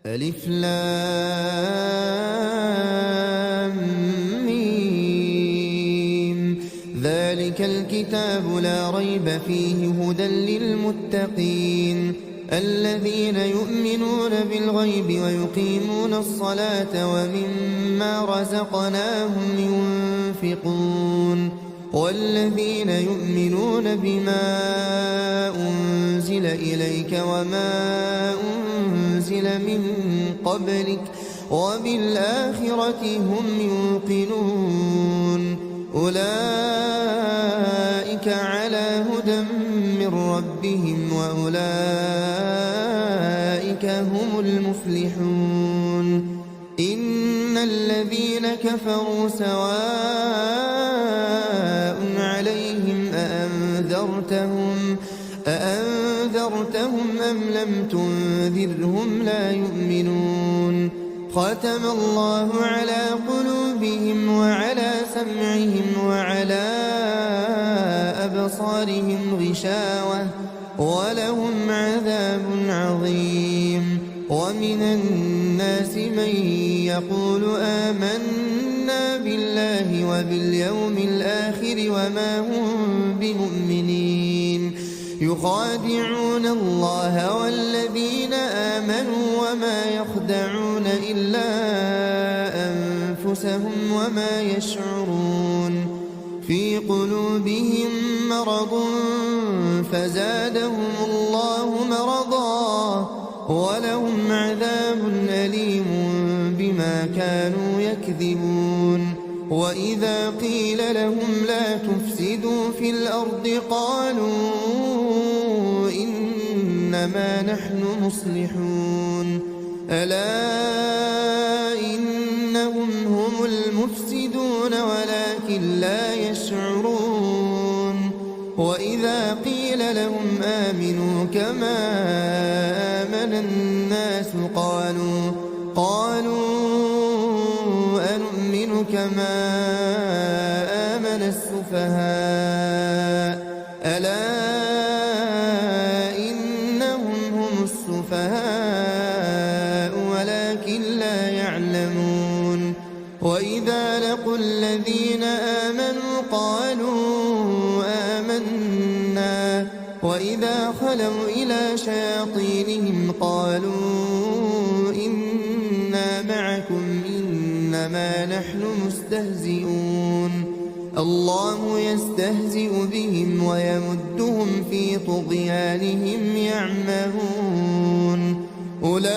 ألف لام ميم. ذلك الكتاب لا ريب فيه هدى للمتقين الذين يؤمنون بالغيب ويقيمون الصلاة ومما رزقناهم ينفقون والذين يؤمنون بما أنزل إليك وما أنزل من قبلك وبالآخرة هم يوقنون أولئك على هدى من ربهم وأولئك هم المفلحون إن الذين كفروا سواء عليهم أأنذرتهم أم لم تنذرهم لا يؤمنون ختم الله على قلوبهم وعلى سمعهم وعلى أبصارهم غشاوة ولهم عذاب عظيم ومن الناس من يقول آمنا بالله وباليوم الآخر وما هم بمؤمنين يخادعون الله والذين آمنوا وما يخدعون إلا أنفسهم وما يشعرون في قلوبهم مرض فزادهم الله مرضا ولهم عذاب أليم بما كانوا يكذبون وإذا قيل لهم لا تفسدوا في الأرض قالوا إنما نحن مصلحون ألا إنهم هم المفسدون ولكن لا يشعرون وإذا قيل لهم آمنوا كما آمن الناس قالوا أنؤمن كما آمن السفهاء ألا إنهم هم السفهاء ولكن لا يعلمون وإذا لقوا الذين آمنوا قالوا آمنا وإذا خلوا إلى شياطينهم قالوا إنا معكم إنما نحن مستهزئون الله يستهزئ بهم ويمدهم في طغيانهم يعمهون أولئك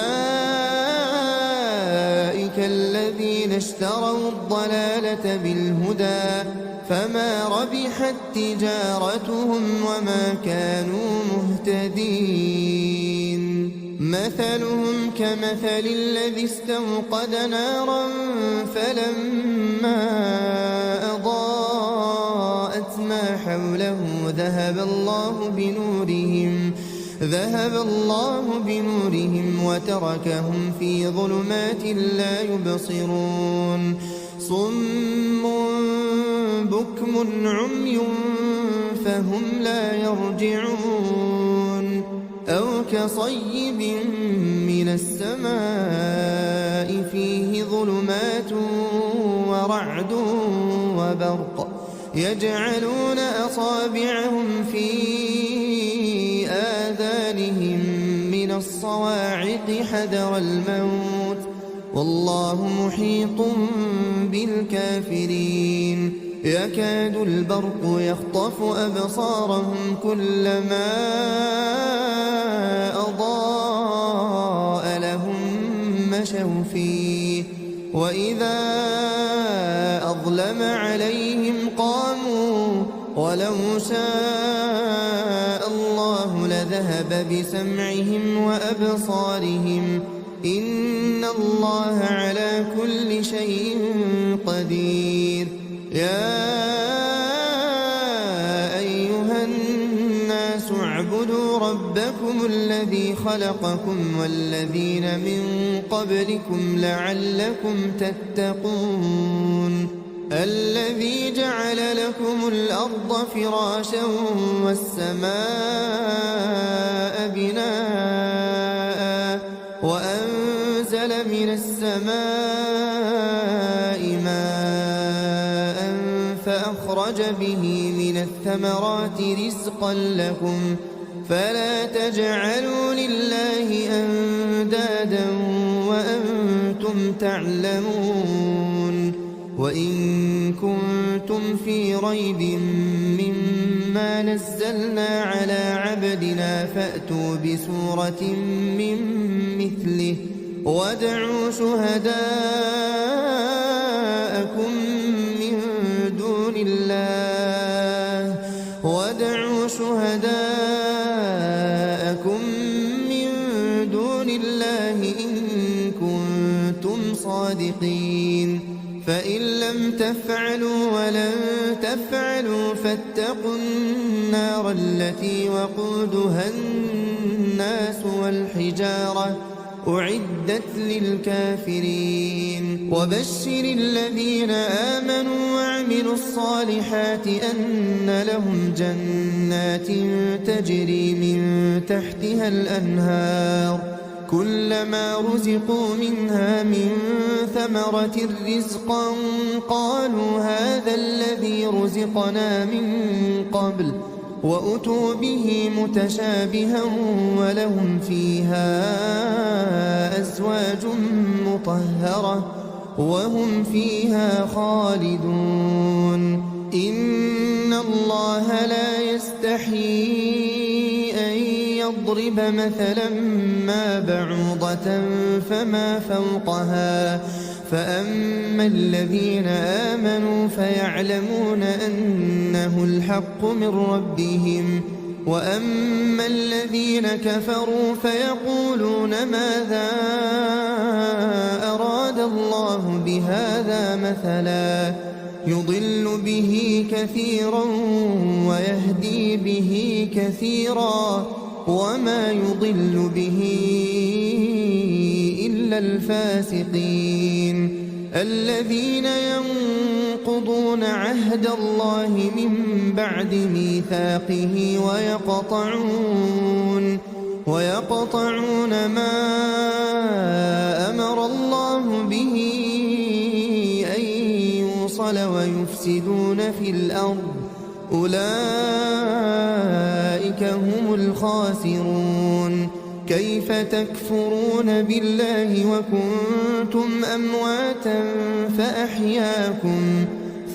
الذين اشتروا الضلالة بالهدى فما ربحت تجارتهم وما كانوا مهتدين مثلهم كمثل الذي استوقد نارا فلما أضاءت ما حوله ذهب الله بنورهم وتركهم في ظلمات لا يبصرون صم بكم عمي فهم لا يرجعون أو كصيب من السماء فيه ظلمات ورعد وبرق يجعلون أصابعهم في آذانهم من الصواعق حذر الموت والله محيط بالكافرين يكاد البرق يخطف أبصارهم كلما أضاء لهم مشوا فيه وإذا أظلم عليهم قاموا ولو شاء الله لذهب بسمعهم وأبصارهم إن الله على كل شيء قدير يا أيها الناس اعبدوا ربكم الذي خلقكم والذين من قبلكم لعلكم تتقون الذي جعل لكم الأرض فراشا والسماء بناء وأنزل أنزل من السماء ماء فأخرج به من الثمرات رزقا لكم فلا تجعلوا لله أندادا وأنتم تعلمون وإن كنتم في ريب مما نزلنا على عبدنا فأتوا بسورة من مثله وادعوا شهداءكم من دون الله إن كنتم صادقين فإن لم تفعلوا ولن تفعلوا فاتقوا النار التي وقودها الناس والحجارة أعدت للكافرين وبشر الذين آمنوا وعملوا الصالحات أن لهم جنات تجري من تحتها الأنهار كلما رزقوا منها من ثمرة رزقا قالوا هذا الذي رزقنا من قبل وأتوا به متشابها ولهم فيها أزواج مطهرة وهم فيها خالدون إن الله لا يستحيي أن يضرب مثلا ما بعوضة فما فوقها فأما الذين آمنوا فيعلمون أنه الحق من ربهم وأما الذين كفروا فيقولون ماذا أراد الله بهذا مثلا يضل به كثيرا ويهدي به كثيرا وما يضل به إلا الفاسقين الذين ينقضون عهد الله من بعد ميثاقه ويقطعون ما أمر الله به أن يوصل ويفسدون في الأرض أولئك هم الخاسرون كيف تكفرون بالله وكنتم أمواتا فأحياكم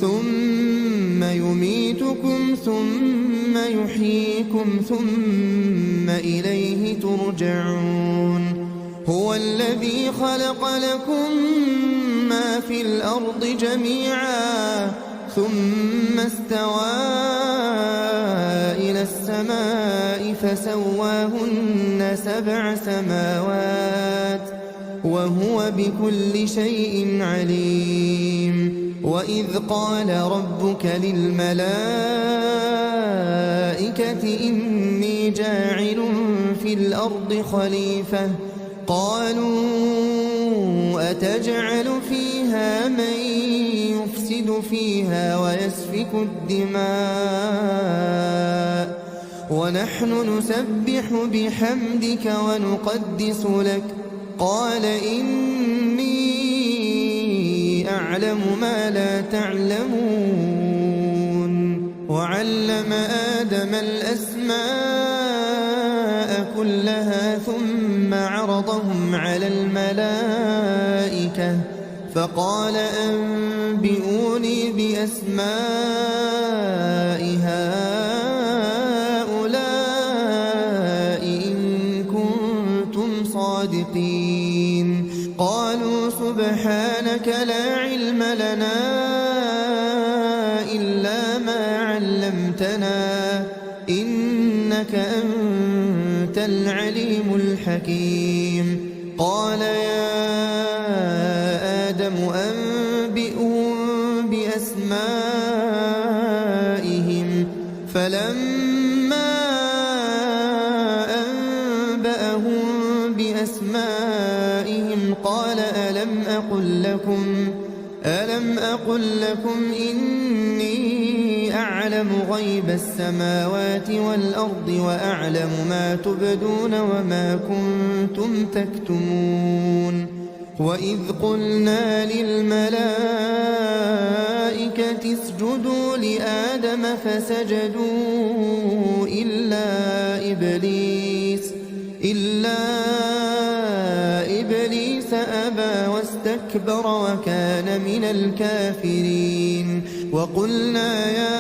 ثم يميتكم ثم يحييكم ثم إليه ترجعون هو الذي خلق لكم ما في الأرض جميعا ثم استوى إلى السماء فسواهن 7 سماوات وهو بكل شيء عليم وإذ قال ربك للملائكة إني جاعل في الأرض خليفة قالوا أتجعل فيها من يفسد فيها ويسفك الدماء ونحن نسبح بحمدك ونقدس لك قال إني أعلم ما لا تعلمون وعلم آدم الأسماء كلها ثم عرضهم على الملائكة فقال أنبئوني بأسماء هؤلاء إن كنتم صادقين قالوا سبحانك لا علم لنا إلا ما علمتنا إنك أنت العليم الحكيم قال يا آدم أنبئهم بأسمائهم فلما أنبأهم بأسمائهم قال ألم أقل لكم إني أعلم غيب السماوات والأرض وأعلم ما تبدون وما كنتم تكتمون وإذ قلنا للملائكة اسجدوا لآدم فسجدوا إلا إبليس أبى واستكبر وكان من الكافرين وقلنا يا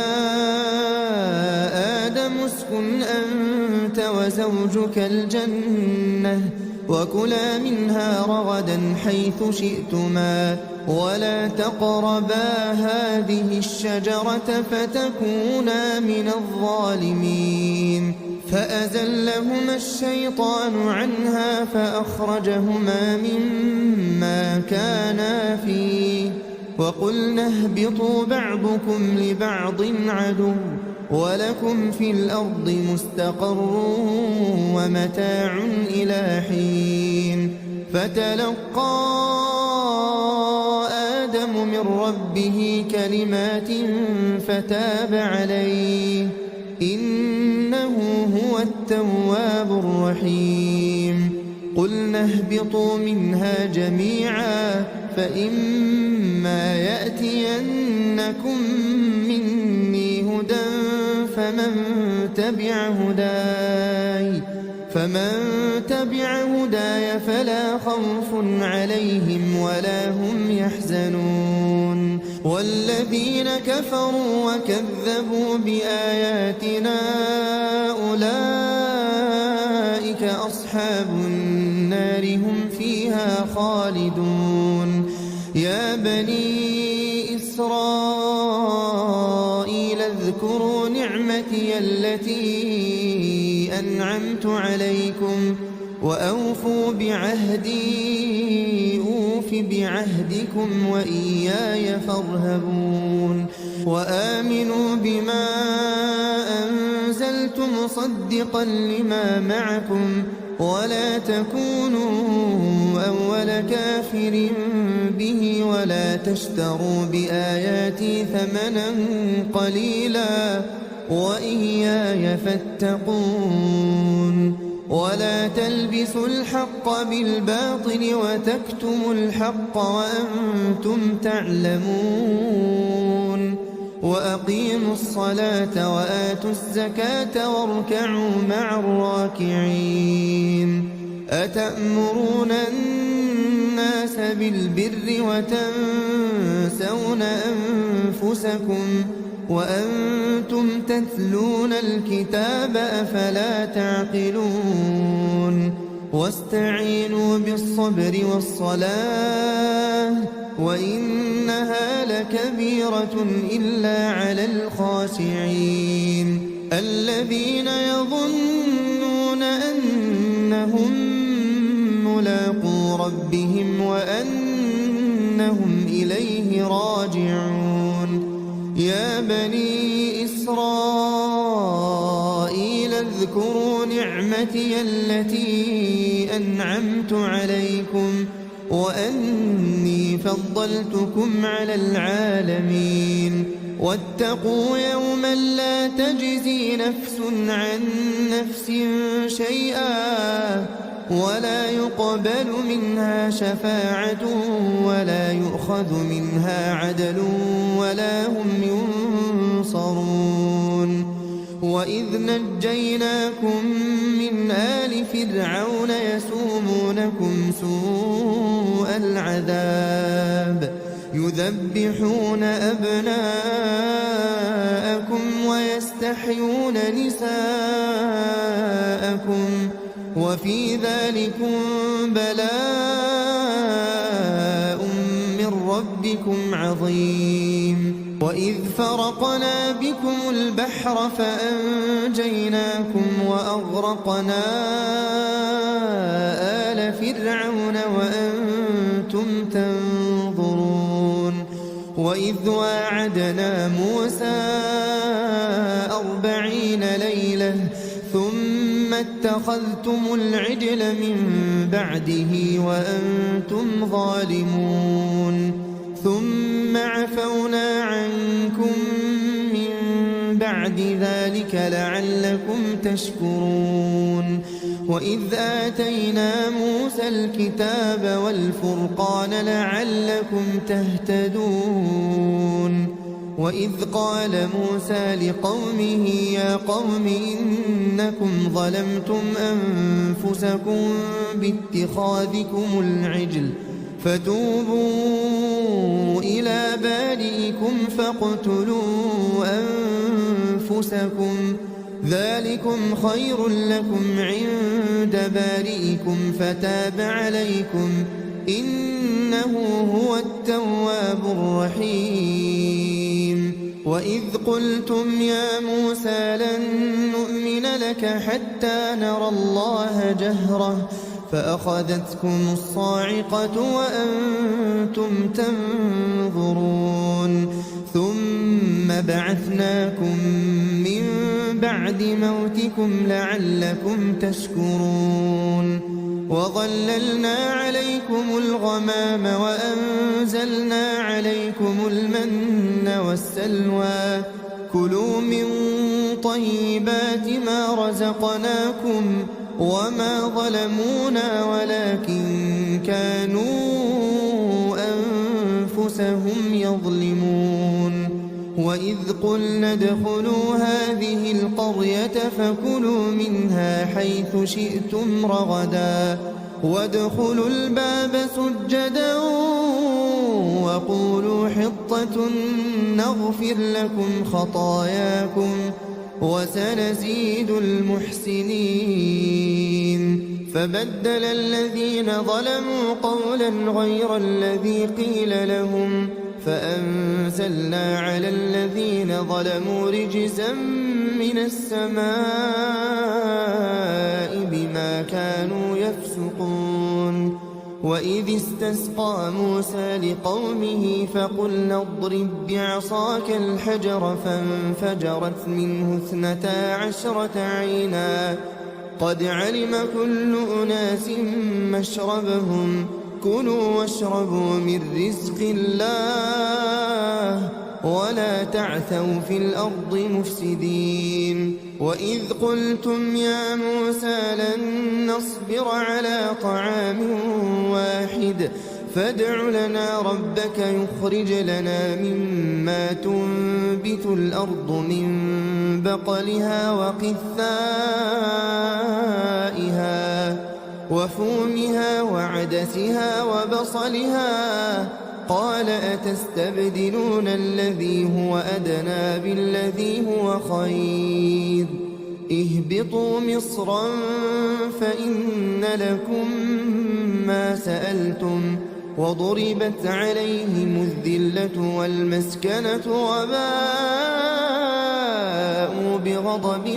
آدم اسكن أنت وزوجك الجنة وكلا منها رغدا حيث شئتما ولا تقربا هذه الشجرة فتكونا من الظالمين فأزلهما الشيطان عنها فأخرجهما مما كانا فيه وقلنا اهبطوا بعضكم لبعض عدو ولكم في الأرض مستقر ومتاع إلى حين فتلقى آدم من ربه كلمات فتاب عليه إنه هو التواب الرحيم قلنا اهبطوا منها جميعا فإما يأتينكم مني هدى فمن تبع هداي فلا خوف عليهم ولا هم يحزنون والذين كفروا وكذبوا بآياتنا أولئك أصحاب النار هم فيها خالدون يا بني إسرائيل اذكروا نعمتي التي أنعمت عليكم وأوفوا بعهدي أوف بعهدكم وإياي فارهبون وآمنوا بما أنزلت مصدقا لما معكم ولا تكونوا أول كافر به ولا تشتروا بآياتي ثمنا قليلا وإياي فاتقون ولا تلبسوا الحق بالباطل وتكتموا الحق وأنتم تعلمون وأقيموا الصلاة وآتوا الزكاة واركعوا مع الراكعين أتأمرون الناس بالبر وتنسون أنفسكم وأنتم تتلون الكتاب أفلا تعقلون واستعينوا بالصبر والصلاة وإنها لكبيرة إلا على الخاشعين الذين يظنون أنهم ملاقو ربهم وأنهم إليه راجعون يا بني إسرائيل اذكروا نعمتي التي أنعمت عليكم وأني فضلتكم على العالمين واتقوا يوما لا تجزي نفس عن نفس شيئا ولا يقبل منها شفاعة ولا يؤخذ منها عدل ولا هم ينصرون وإذ نجيناكم من آل فرعون يسومونكم سوء العذاب يذبحون أبناءكم ويستحيون نساءكم وفي ذلكم بلاء من ربكم عظيم وإذ فرقنا بكم البحر فأنجيناكم وأغرقنا آل فرعون وأنتم تنظرون وإذ واعدنا موسى 40 ليلة ثم اتخذتم العجل من بعده وأنتم ظالمون ثم عفونا عنكم من بعد ذلك لعلكم تشكرون وإذ آتينا موسى الكتاب والفرقان لعلكم تهتدون وإذ قال موسى لقومه يا قوم إنكم ظلمتم أنفسكم باتخاذكم العجل فتوبوا إلى بارئكم فاقتلوا أنفسكم ذلكم خير لكم عند بارئكم فتاب عليكم إنه هو التواب الرحيم وإذ قلتم يا موسى لن نؤمن لك حتى نرى الله جهرة فأخذتكم الصاعقة وأنتم تنظرون ثم بعثناكم من بعد موتكم لعلكم تشكرون وظللنا عليكم الغمام وأنزلنا عليكم المن والسلوى كلوا من طيبات ما رزقناكم وما ظلمونا ولكن كانوا أنفسهم يظلمون وإذ قلنا ادخلوا هذه القرية فكلوا منها حيث شئتم رغدا وادخلوا الباب سجدا وقولوا حطة نغفر لكم خطاياكم وسنزيد المحسنين فبدل الذين ظلموا قولا غير الذي قيل لهم فأنزلنا على الذين ظلموا رجزا من السماء بما كانوا يفسقون وإذ استسقى موسى لقومه فقلنا اضرب بعصاك الحجر فانفجرت منه 12 عينا قد علم كل أناس مشربهم كلوا واشربوا من رزق الله ولا تعثوا في الأرض مفسدين وإذ قلتم يا موسى لن نصبر على طعام واحد فادع لنا ربك يخرج لنا مما تنبت الأرض من بقلها وقثائها وفومها وعدسها وبصلها قال أتستبدلون الذي هو أدنى بالذي هو خير اهبطوا مصرا فإن لكم ما سألتم وضربت عليهم الذلة والمسكنة وباءوا بغضب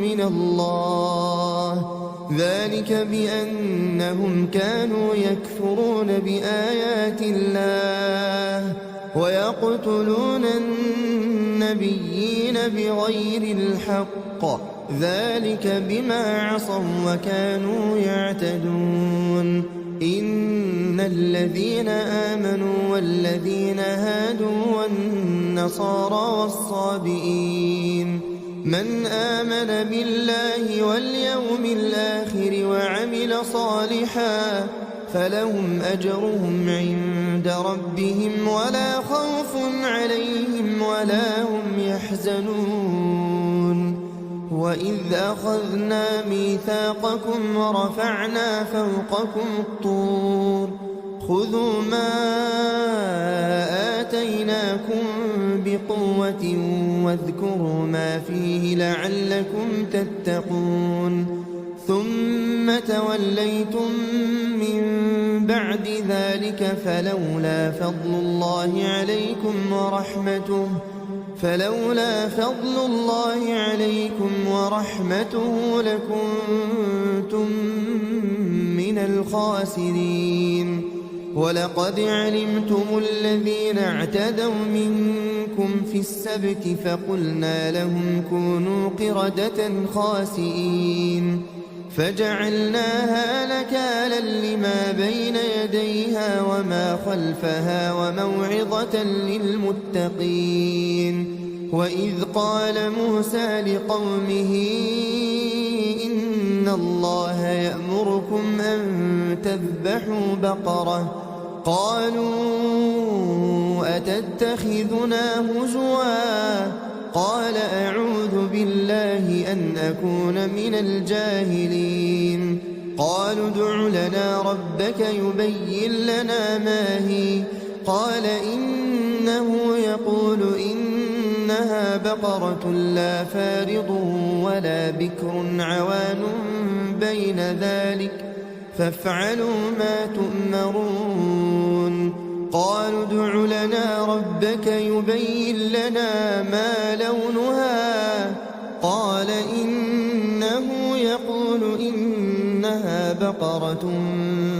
من الله ذلك بأنهم كانوا يكفرون بآيات الله ويقتلون النبيين بغير الحق ذلك بما عصوا وكانوا يعتدون إن الذين آمنوا والذين هادوا والنصارى والصابئين من آمن بالله واليوم الآخر وعمل صالحا فلهم أجرهم عند ربهم ولا خوف عليهم ولا هم يحزنون وإذ أخذنا ميثاقكم ورفعنا فوقكم الطور خذوا ما آتيناكم بقوة واذكروا ما فيه لعلكم تتقون ثم توليتم من بعد ذلك فلولا فضل الله عليكم ورحمته لكنتم من الخاسرين ولقد علمتم الذين اعتدوا منكم في السبت فقلنا لهم كونوا قردة خاسئين فجعلناها نكالا لما بين يديها وما خلفها وموعظة للمتقين وإذ قال موسى لقومه إن إن الله يأمركم أن تذبحوا بقرة. قالوا أتتخذنا هزوا قال أعوذ بالله أن أكون من الجاهلين. قالوا ادع لنا ربك يبين لنا ما هي. قال إنه يقول إنها بقرة لا فارض ولا بكر عوان بين ذلك فافعلوا ما تؤمرون. قالوا ادع لنا ربك يبين لنا ما لونها. قال إنه يقول إنها بقرة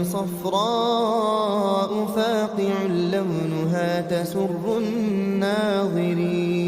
صفراء فاقع لونها تسر الناظرين.